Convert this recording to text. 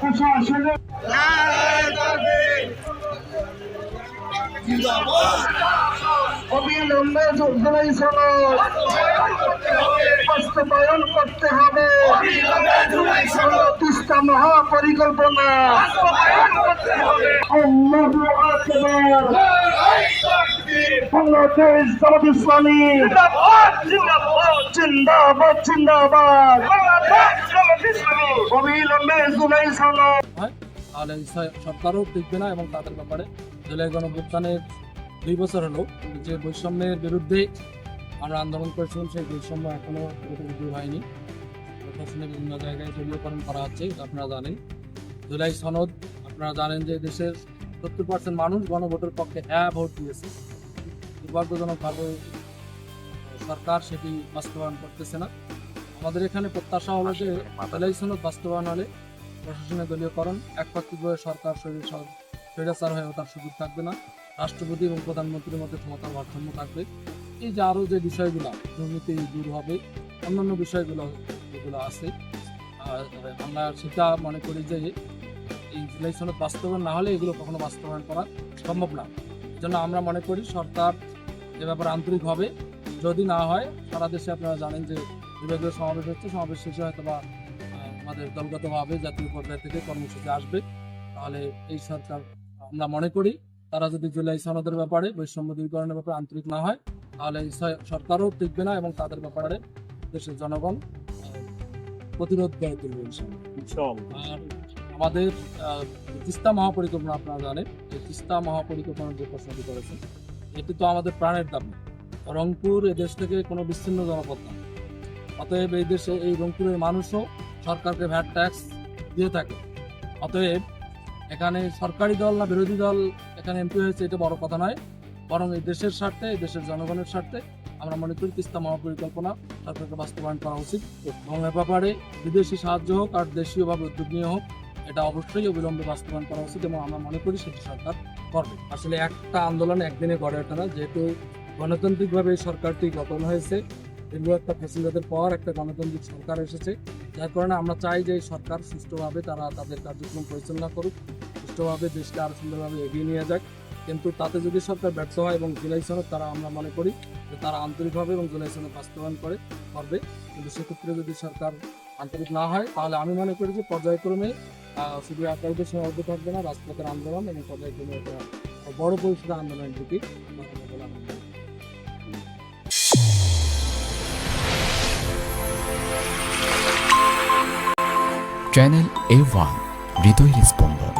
প্রশাসনের অবিলম্বে জুলাই সনদ বাস্তবায়ন করতে হবে। তিস্তা মহাপরিকল্পনা আল্লাহু আকবার। বাংলাদেশ জামাত ইসলামী জিন্দাবাদ জিন্দাবাদ। অবিলম্বে জুলাই সনদ তাহলে সরকারও টিকবে না এবং তাদের ব্যাপারে জুলাই গণঅভ্যুত্থানের 2 বছর হলো যে বৈষম্যের বিরুদ্ধে আমরা আন্দোলন করেছিলাম সেই বৈষম্য এখনো পুরোপুরি দূর হয়নি। প্রশাসনের বিভিন্ন জায়গায় দলীয়করণ করা হচ্ছে, আপনারা জানেন। জুলাই সনদ আপনারা জানেন যে দেশের 70% মানুষ গণভোটের পক্ষে হ্যাঁ ভোট দিয়েছে। দুর্ভাগ্যজনকভাবে সরকার সেটি বাস্তবায়ন করতেছে না। আমাদের এখানে প্রত্যাশা হলো যে জুলাই সনদ বাস্তবায়ন হলে প্রশাসনের দলীয়করণ একপাক্ষিকভাবে সরকার স্বৈরাচার হয়ে ওঠার সুযোগ থাকবে না। রাষ্ট্রপতি এবং প্রধানমন্ত্রীর মধ্যে ক্ষমতার ভারসাম্য থাকবে। এই যে আরও যে বিষয়গুলো দুর্নীতি দূর হবে, অন্যান্য বিষয়গুলো যেগুলো আছে আমরা সেটা মনে করি যে এই জুলাই সনদ বাস্তবায়ন না হলে এগুলো কখনো বাস্তবায়ন করা সম্ভব না। এই জন্য আমরা মনে করি সরকার এ ব্যাপারে আন্তরিক হবে। যদি না হয় সারা দেশে আপনারা জানেন যে বিভাগীয় সমাবেশ হচ্ছে, সমাবেশ শেষে হয়তো বা আমাদের দলগতভাবে জাতীয় পর্যায় থেকে কর্মসূচি আসবে। তাহলে এই সরকার আমরা মনে করি তারা যদি জুলাই সনদের ব্যাপারে বৈষম্য দূরীকরণের ব্যাপারে আন্তরিক না হয় তাহলে এই সরকারও টিকবে না এবং তাদের ব্যাপারে দেশের জনগণ প্রতিরোধ গড়ে তুলবে। আর আমাদের তিস্তা মহাপরিকল্পনা আপনারা জানেন, এই তিস্তা মহাপরিকল্পনার যে প্রশ্নটি করেছেন এটি তো আমাদের প্রাণের দাবি। রংপুর এদেশ থেকে কোনো বিচ্ছিন্ন জনপদ না, অতএব এই দেশে এই রংপুরের মানুষও সরকারকে ভ্যাট ট্যাক্স দিয়ে থাকে। অতএব এখানে সরকারি দল না বিরোধী দল এখানে এমপি হয়েছে এটা বড় কথা নয়, বরং এই দেশের স্বার্থে এই দেশের জনগণের স্বার্থে আমরা মনে করি তিস্তা মহাপরিকল্পনা সরকারকে বাস্তবায়ন করা উচিত এবং এ ব্যাপারে বিদেশি সাহায্য হোক আর দেশীয়ভাবে উদ্যোগ নিয়ে হোক এটা অবশ্যই অবিলম্বে বাস্তবায়ন করা উচিত এবং আমরা মনে করি সেটি সরকার করবে। আসলে একটা আন্দোলন একদিনে গড়ে ওঠে না, যেহেতু গণতান্ত্রিকভাবে এই সরকারটি গঠন হয়েছে, দীর্ঘ একটা ফ্যাসিলিটির পর একটা গণতান্ত্রিক সরকার এসেছে, যার কারণে আমরা চাই যে এই সরকার সুষ্ঠুভাবে তারা তাদের কার্যক্রম পরিচালনা করুক, সুষ্ঠুভাবে দেশকে আরও সুন্দরভাবে এগিয়ে নিয়ে যাক। কিন্তু তাতে যদি সরকার ব্যর্থ হয় এবং জুলাই সনদ তারা আমরা মনে করি যে তারা আন্তরিকভাবে এবং জুলাই সনদ বাস্তবায়ন করবে, কিন্তু সেক্ষেত্রে যদি সরকার আন্তরিক না হয় তাহলে আমি মনে করি যে পর্যায়ক্রমে শুধু একাউন্টে সীমাবদ্ধ থাকবে না, রাজপথের আন্দোলন এবং পর্যায়ক্রমে একটা বড় পরিসরের আন্দোলনের দিকে চ্যানেল A1 হৃদয়ের স্পন্দন।